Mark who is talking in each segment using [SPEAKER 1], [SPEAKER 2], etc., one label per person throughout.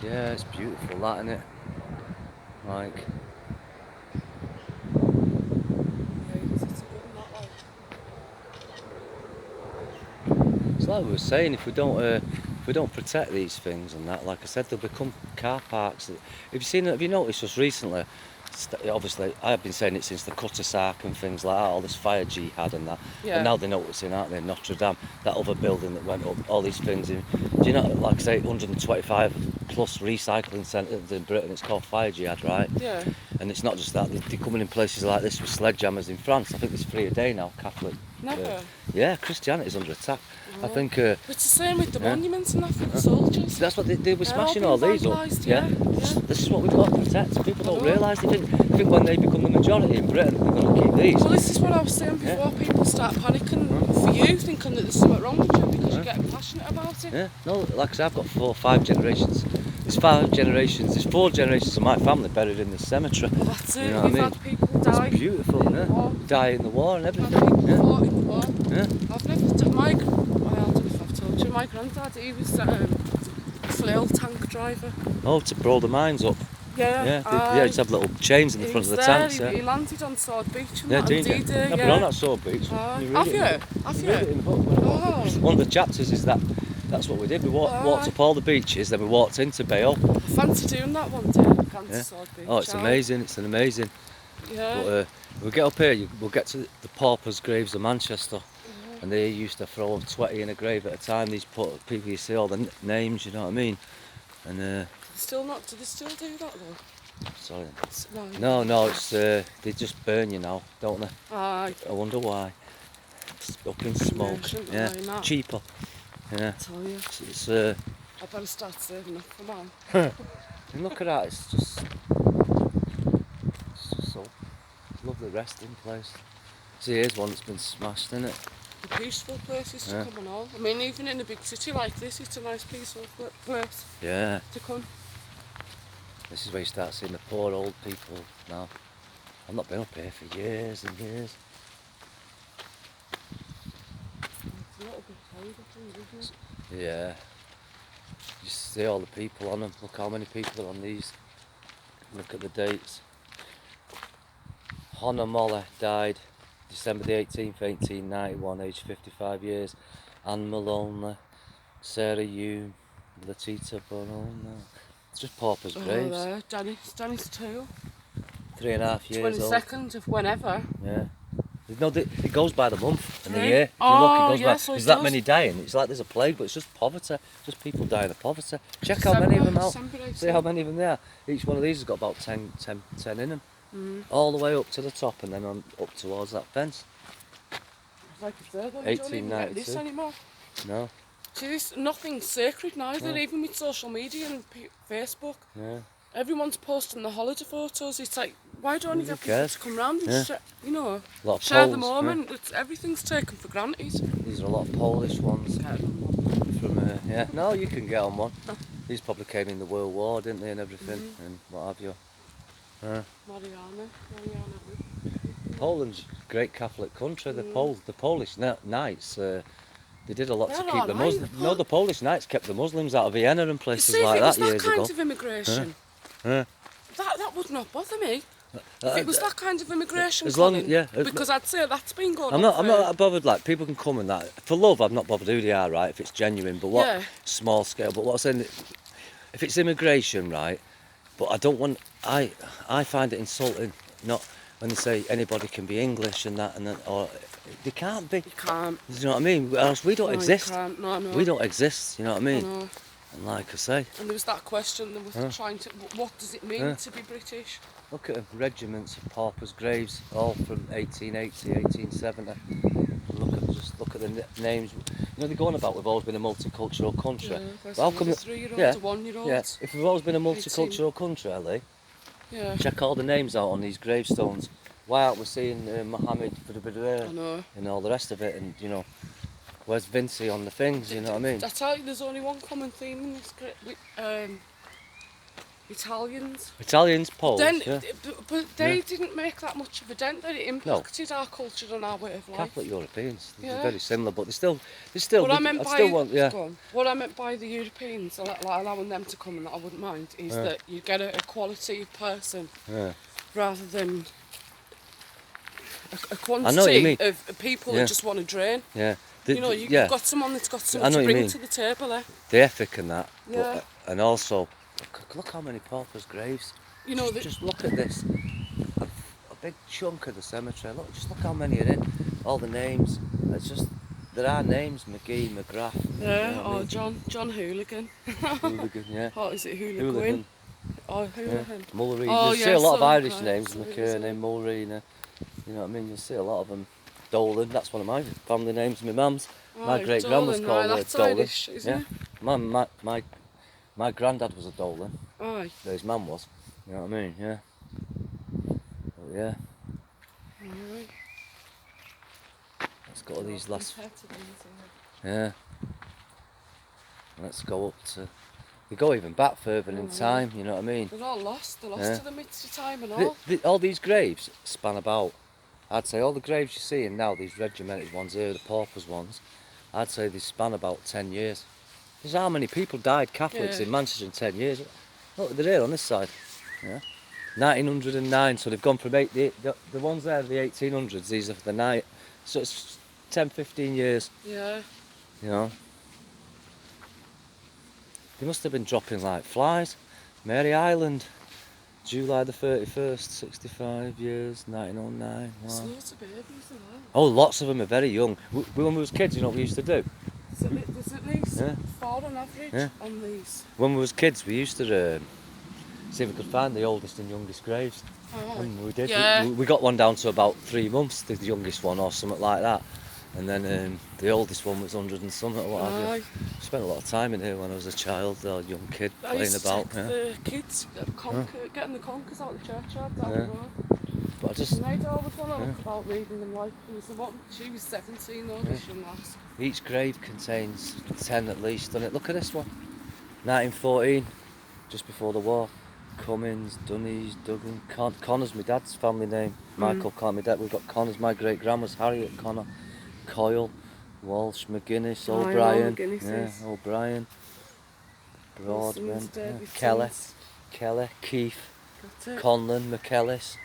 [SPEAKER 1] Yeah, it's beautiful, that, isn't it? Like,
[SPEAKER 2] Yeah, it's a good one, that like.
[SPEAKER 1] it's like we were saying, if we don't protect these things and that, like I said, they'll become car parks. Have you noticed just recently? Obviously, I've been saying it since the Cutter Sark and things like that, all this fire jihad and that. But
[SPEAKER 2] Yeah.
[SPEAKER 1] now they're noticing, aren't they? Notre Dame, that other building that went up, all these things. Do you know, like I say, 125 plus recycling centres in Britain. It's called fire jihad, right?
[SPEAKER 2] Yeah.
[SPEAKER 1] And it's not just that, they're coming in places like this with sledgehammers in France. I think there's 3 a day now, Catholic. Uh,
[SPEAKER 2] Never.
[SPEAKER 1] yeah, Christianity's under attack. I
[SPEAKER 2] Oh.
[SPEAKER 1] think,
[SPEAKER 2] It's the same with the
[SPEAKER 1] yeah.
[SPEAKER 2] monuments and that for the soldiers.
[SPEAKER 1] That's what they were
[SPEAKER 2] They're all
[SPEAKER 1] smashing
[SPEAKER 2] being
[SPEAKER 1] all these up.
[SPEAKER 2] vandalised,
[SPEAKER 1] Yeah,
[SPEAKER 2] yeah.
[SPEAKER 1] this is what we've got to protect. People
[SPEAKER 2] I
[SPEAKER 1] don't
[SPEAKER 2] know.
[SPEAKER 1] realise. They think when they become the majority in Britain, they're going to keep these.
[SPEAKER 2] Well, this is what I was saying before. People start panicking for you, thinking that there's something wrong with you because you get passionate about it.
[SPEAKER 1] Yeah, no, like I said, I've got 4 or 5 generations. There's 5 generations. There's 4 generations of my family buried in this cemetery.
[SPEAKER 2] Well, that's it.
[SPEAKER 1] You know what I
[SPEAKER 2] We've
[SPEAKER 1] mean?
[SPEAKER 2] had people die.
[SPEAKER 1] It's beautiful,
[SPEAKER 2] in the
[SPEAKER 1] yeah.
[SPEAKER 2] war.
[SPEAKER 1] Die in the war and
[SPEAKER 2] We've had
[SPEAKER 1] everything.
[SPEAKER 2] people
[SPEAKER 1] Yeah,
[SPEAKER 2] fought in the war.
[SPEAKER 1] yeah.
[SPEAKER 2] I've never done my. Well, I don't know if I've told you. My granddad, he was a flail tank driver.
[SPEAKER 1] Oh, to blow the mines up. Yeah,
[SPEAKER 2] aye.
[SPEAKER 1] just have little chains in the
[SPEAKER 2] He
[SPEAKER 1] front
[SPEAKER 2] was
[SPEAKER 1] of the
[SPEAKER 2] there.
[SPEAKER 1] tanks. Yeah,
[SPEAKER 2] He landed on Sword Beach and
[SPEAKER 1] yeah,
[SPEAKER 2] that on
[SPEAKER 1] did you?
[SPEAKER 2] D-Day.
[SPEAKER 1] I've been on that Sword Beach.
[SPEAKER 2] Aye.
[SPEAKER 1] You read
[SPEAKER 2] Have
[SPEAKER 1] it
[SPEAKER 2] you?
[SPEAKER 1] in the-
[SPEAKER 2] Have
[SPEAKER 1] you read it
[SPEAKER 2] you?
[SPEAKER 1] in the book.
[SPEAKER 2] Oh.
[SPEAKER 1] One of the chapters is that. That's what we did. We walked
[SPEAKER 2] Aye.
[SPEAKER 1] up all the beaches, then we walked into Bayonne.
[SPEAKER 2] I fancy doing that one day. Can't
[SPEAKER 1] Yeah.
[SPEAKER 2] Sword Beach.
[SPEAKER 1] Oh, it's
[SPEAKER 2] aye.
[SPEAKER 1] amazing. It's an amazing.
[SPEAKER 2] Yeah.
[SPEAKER 1] But we'll get up here. We'll get to the paupers' graves of Manchester, and they used to throw 20 in a grave at a time. These people, you see all the names. You know what I mean? And
[SPEAKER 2] Still not. Do they still do that though?
[SPEAKER 1] sorry.
[SPEAKER 2] No.
[SPEAKER 1] It's they just burn you now, don't they?
[SPEAKER 2] Aye.
[SPEAKER 1] I wonder why. It's up in smoke.
[SPEAKER 2] Cremation,
[SPEAKER 1] Yeah,
[SPEAKER 2] aye, that.
[SPEAKER 1] cheaper. Yeah,
[SPEAKER 2] I tell you.
[SPEAKER 1] it's
[SPEAKER 2] I better start saving up for mine.
[SPEAKER 1] and look at that. It's just so lovely resting place. See, here's one that's been smashed, isn't it?
[SPEAKER 2] The peaceful places to
[SPEAKER 1] Yeah.
[SPEAKER 2] come and all. I mean, even in a big city like this, it's a nice peaceful place
[SPEAKER 1] Yeah.
[SPEAKER 2] to come.
[SPEAKER 1] This is where you start seeing the poor old people now. I've not been up here for years and years.
[SPEAKER 2] It's a little bit tired, I think, isn't it?
[SPEAKER 1] Yeah. You see all the people on them. Look how many people are on these. Look at the dates. Hannah Moller died December the 18th, 1891, aged 55 years. Anne Maloney, Sarah Hume, Letita Bonona. It's just paupers' graves.
[SPEAKER 2] there. Danny's too.
[SPEAKER 1] 3.5 years old.
[SPEAKER 2] 22nd of whenever.
[SPEAKER 1] Yeah. No, it goes by the month and the
[SPEAKER 2] Right.
[SPEAKER 1] year. If you
[SPEAKER 2] Oh,
[SPEAKER 1] look, it goes
[SPEAKER 2] yeah,
[SPEAKER 1] by.
[SPEAKER 2] so
[SPEAKER 1] There's
[SPEAKER 2] it
[SPEAKER 1] that
[SPEAKER 2] does.
[SPEAKER 1] many dying. It's like there's a plague, but it's just poverty. Just people dying of poverty. Check how many of them out.
[SPEAKER 2] December
[SPEAKER 1] See how many of them there are. Each one of these has got about 10 in them.
[SPEAKER 2] Mm.
[SPEAKER 1] All the way up to the top and then on up towards that fence.
[SPEAKER 2] It's like if they're going, you don't even get this
[SPEAKER 1] 1892.
[SPEAKER 2] anymore.
[SPEAKER 1] No.
[SPEAKER 2] See, nothing's sacred neither,
[SPEAKER 1] No.
[SPEAKER 2] even with social media and Facebook.
[SPEAKER 1] Yeah.
[SPEAKER 2] Everyone's posting the holiday photos. It's like, why don't you
[SPEAKER 1] Who
[SPEAKER 2] get people
[SPEAKER 1] cares?
[SPEAKER 2] to come round and
[SPEAKER 1] Yeah.
[SPEAKER 2] share,
[SPEAKER 1] A lot of
[SPEAKER 2] share the
[SPEAKER 1] Poles, yeah.
[SPEAKER 2] moment? Everything's taken for granted.
[SPEAKER 1] These are a lot of Polish ones
[SPEAKER 2] Get them.
[SPEAKER 1] from yeah. No, you can get on one. These probably came in the World War, didn't they, and everything, and what have you.
[SPEAKER 2] Mariana.
[SPEAKER 1] Poland's a great Catholic country. The Polish Knights, they did a lot to
[SPEAKER 2] They're
[SPEAKER 1] keep the
[SPEAKER 2] alright.
[SPEAKER 1] Muslims. No, the Polish Knights kept the Muslims out of Vienna and places
[SPEAKER 2] See,
[SPEAKER 1] like
[SPEAKER 2] if it was
[SPEAKER 1] that
[SPEAKER 2] that
[SPEAKER 1] years
[SPEAKER 2] kind
[SPEAKER 1] ago.
[SPEAKER 2] of immigration,
[SPEAKER 1] Yeah.
[SPEAKER 2] that would not bother me.
[SPEAKER 1] Uh,
[SPEAKER 2] If it was that kind of immigration,
[SPEAKER 1] as long-
[SPEAKER 2] Colin,
[SPEAKER 1] yeah,
[SPEAKER 2] because I'd say that's been going
[SPEAKER 1] I'm
[SPEAKER 2] on.
[SPEAKER 1] not that bothered. Like people can come and that for love. I'm not bothered who they are, right? If it's genuine, but what
[SPEAKER 2] Yeah.
[SPEAKER 1] small scale. But what I'm saying, if it's immigration, right? But I don't want. I find it insulting. Not when they say anybody can be English and that and then or they can't be.
[SPEAKER 2] You can't.
[SPEAKER 1] Do you know what I mean? Or else we don't
[SPEAKER 2] No, you
[SPEAKER 1] exist.
[SPEAKER 2] can't. No.
[SPEAKER 1] We don't exist. You know what I
[SPEAKER 2] I
[SPEAKER 1] mean?
[SPEAKER 2] know.
[SPEAKER 1] And like I say,
[SPEAKER 2] And there was that question, they were trying to, what does it mean
[SPEAKER 1] Huh?
[SPEAKER 2] to be British?
[SPEAKER 1] look at regiments of paupers' graves, all from 1880, 1870. Look at the names. You know they're going about. We've always been a multicultural country.
[SPEAKER 2] There's
[SPEAKER 1] Well, how come
[SPEAKER 2] a
[SPEAKER 1] it-
[SPEAKER 2] 3-year-old,
[SPEAKER 1] yeah,
[SPEAKER 2] a 1-year-old.
[SPEAKER 1] Yeah, if we've always been a multicultural country, Ali,
[SPEAKER 2] Yeah.
[SPEAKER 1] check all the names out on these gravestones. Why aren't we seeing Mohammed
[SPEAKER 2] I know.
[SPEAKER 1] and all the rest of it? And where's Vinci on the things? You know what I mean?
[SPEAKER 2] I tell you, there's only one common theme in this Italians.
[SPEAKER 1] Italians, Poles,
[SPEAKER 2] Then,
[SPEAKER 1] yeah.
[SPEAKER 2] but they
[SPEAKER 1] Yeah.
[SPEAKER 2] didn't make that much of a dent. That it impacted our culture and our way of life.
[SPEAKER 1] Catholic Europeans. They're
[SPEAKER 2] Yeah.
[SPEAKER 1] very similar, but they still.
[SPEAKER 2] What I meant
[SPEAKER 1] I
[SPEAKER 2] by
[SPEAKER 1] still want, yeah.
[SPEAKER 2] go on. What I meant by the Europeans, like allowing them to come and that I wouldn't mind, is that you get a quality of person
[SPEAKER 1] Yeah.
[SPEAKER 2] rather than a
[SPEAKER 1] I know what you
[SPEAKER 2] quantity
[SPEAKER 1] mean.
[SPEAKER 2] of people
[SPEAKER 1] Yeah.
[SPEAKER 2] that just want to drain.
[SPEAKER 1] Yeah.
[SPEAKER 2] You know, you've got someone that's got
[SPEAKER 1] I
[SPEAKER 2] something
[SPEAKER 1] know
[SPEAKER 2] to
[SPEAKER 1] what you
[SPEAKER 2] bring
[SPEAKER 1] mean.
[SPEAKER 2] to the table, eh?
[SPEAKER 1] The ethic and that.
[SPEAKER 2] Yeah.
[SPEAKER 1] But, and also, look how many paupers' graves.
[SPEAKER 2] You know,
[SPEAKER 1] Just look at this. A big chunk of the cemetery. Just look how many are in. All the names. It's just there are names. McGee, McGrath.
[SPEAKER 2] yeah,
[SPEAKER 1] you know what I
[SPEAKER 2] or
[SPEAKER 1] mean?
[SPEAKER 2] John Hooligan.
[SPEAKER 1] Hooligan, yeah.
[SPEAKER 2] Or is it Hooligan?
[SPEAKER 1] Hooligan.
[SPEAKER 2] Oh,
[SPEAKER 1] Yeah.
[SPEAKER 2] Hooligan.
[SPEAKER 1] Mullery.
[SPEAKER 2] Oh,
[SPEAKER 1] you see
[SPEAKER 2] yeah,
[SPEAKER 1] a lot of
[SPEAKER 2] so-
[SPEAKER 1] Irish
[SPEAKER 2] right,
[SPEAKER 1] names.
[SPEAKER 2] so it is,
[SPEAKER 1] McKerney, Mulreena. You know what I mean? You'll see a lot of them. Dolan. That's one of my family names. My mum's. My
[SPEAKER 2] Oh,
[SPEAKER 1] great grandma's
[SPEAKER 2] Dolan,
[SPEAKER 1] called
[SPEAKER 2] right, that's
[SPEAKER 1] Dolan.
[SPEAKER 2] Irish, isn't
[SPEAKER 1] Yeah.
[SPEAKER 2] it?
[SPEAKER 1] My granddad was a Dolan.
[SPEAKER 2] Aye.
[SPEAKER 1] His mum was. You know what I mean? Yeah. But yeah.
[SPEAKER 2] Alright.
[SPEAKER 1] Let's go to these last.
[SPEAKER 2] Compared to these, yeah.
[SPEAKER 1] Yeah. Let's go up to. We go even back further in time. You know what I mean?
[SPEAKER 2] They're all lost. They're lost
[SPEAKER 1] Yeah.
[SPEAKER 2] to the midst of time and all.
[SPEAKER 1] All these graves span about. I'd say all the graves you're seeing now, these regimented ones here, the paupers ones, I'd say they span about 10 years. There's how many people died Catholics
[SPEAKER 2] Yeah.
[SPEAKER 1] in Manchester in 10 years. Look, they're here on this side. Yeah. 1909, so they've gone from the ones there, the 1800s, these are the night. So it's 10, 15 years,
[SPEAKER 2] Yeah.
[SPEAKER 1] you know. They must have been dropping like flies. Mary Island, July the 31st, 65 years, 1909.
[SPEAKER 2] There's
[SPEAKER 1] Wow.
[SPEAKER 2] loads of babies as well.
[SPEAKER 1] Oh, lots of them are very young. When we was kids, you know what we used to do?
[SPEAKER 2] There's at least
[SPEAKER 1] Yeah.
[SPEAKER 2] 4 on average
[SPEAKER 1] Yeah.
[SPEAKER 2] on these.
[SPEAKER 1] When we was kids, we used to see if we could find the oldest and youngest graves.
[SPEAKER 2] Oh.
[SPEAKER 1] And we did.
[SPEAKER 2] Yeah.
[SPEAKER 1] We got one down to about 3 months, the youngest one or something like that. And then the oldest one was 100 and something or what have you.
[SPEAKER 2] Aye.
[SPEAKER 1] Spent a lot of time in here when I was a child or a young kid
[SPEAKER 2] I
[SPEAKER 1] playing
[SPEAKER 2] used to
[SPEAKER 1] about.
[SPEAKER 2] take
[SPEAKER 1] Yeah.
[SPEAKER 2] the kids getting the conkers out of the churchyard down the
[SPEAKER 1] Yeah.
[SPEAKER 2] road.
[SPEAKER 1] But I just
[SPEAKER 2] And they'd always want to look about reading them like there was the one. She was 17 though, this young lass.
[SPEAKER 1] each grave contains 10 at least, doesn't it? Look at this one. 1914, just before the war. Cummins, Dunnies, Duggan, Connor's my dad's family name. Michael Connor, my dad. We've got Connor's, my great grandma's Harriet Connor, Coyle, Walsh, McGuinness,
[SPEAKER 2] I know
[SPEAKER 1] O'Brien,
[SPEAKER 2] McGuinnesses.
[SPEAKER 1] yeah, O'Brien, Broadman,
[SPEAKER 2] Wilson's dead, his
[SPEAKER 1] Kelly,
[SPEAKER 2] sons.
[SPEAKER 1] Kelly, Keith,
[SPEAKER 2] That's it.
[SPEAKER 1] Conlon, McKellis,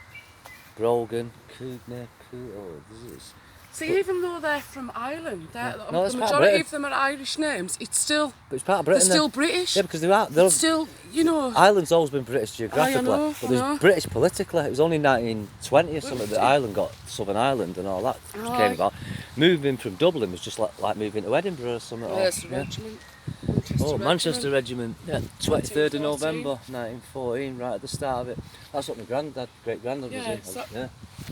[SPEAKER 1] Brogan, Coogner, this is.
[SPEAKER 2] See, even though they're from Ireland,
[SPEAKER 1] No, that's
[SPEAKER 2] the
[SPEAKER 1] part of
[SPEAKER 2] majority
[SPEAKER 1] Britain.
[SPEAKER 2] of them are Irish names. It's still
[SPEAKER 1] But it's part of
[SPEAKER 2] they're
[SPEAKER 1] Britain.
[SPEAKER 2] still
[SPEAKER 1] then.
[SPEAKER 2] British.
[SPEAKER 1] Yeah, because they're
[SPEAKER 2] It's still, you know.
[SPEAKER 1] Ireland's always been British geographically,
[SPEAKER 2] know,
[SPEAKER 1] but
[SPEAKER 2] I
[SPEAKER 1] there's
[SPEAKER 2] know.
[SPEAKER 1] British politically. It was only 1920 or something that Ireland got Southern Ireland and all that
[SPEAKER 2] Aye.
[SPEAKER 1] came about. Moving from Dublin was just like moving to Edinburgh or something.
[SPEAKER 2] There's the
[SPEAKER 1] yeah.
[SPEAKER 2] regiment.
[SPEAKER 1] Oh, Manchester Regiment. Yeah, 23rd of
[SPEAKER 2] 1914.
[SPEAKER 1] November 1914, right at the start of it. That's what my great granddad was
[SPEAKER 2] Yeah,
[SPEAKER 1] in.
[SPEAKER 2] so-
[SPEAKER 1] Yeah.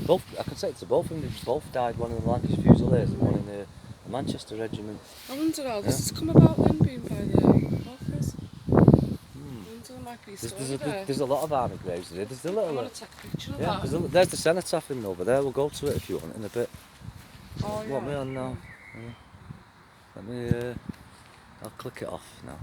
[SPEAKER 1] Both, I can say it to both of them. They both died. One in the Lancashire Fusiliers and one in the Manchester Regiment.
[SPEAKER 2] I wonder how this has come about then, being by the Hawkers. I wonder there might be a story there.
[SPEAKER 1] There's a lot of army graves there. There's a
[SPEAKER 2] I
[SPEAKER 1] little.
[SPEAKER 2] want to take a picture of
[SPEAKER 1] Yeah,
[SPEAKER 2] that.
[SPEAKER 1] there's the cenotaph in over there. We'll go to it if you want in a bit.
[SPEAKER 2] Oh, yeah.
[SPEAKER 1] What am I on now? Let me. I'll click it off now.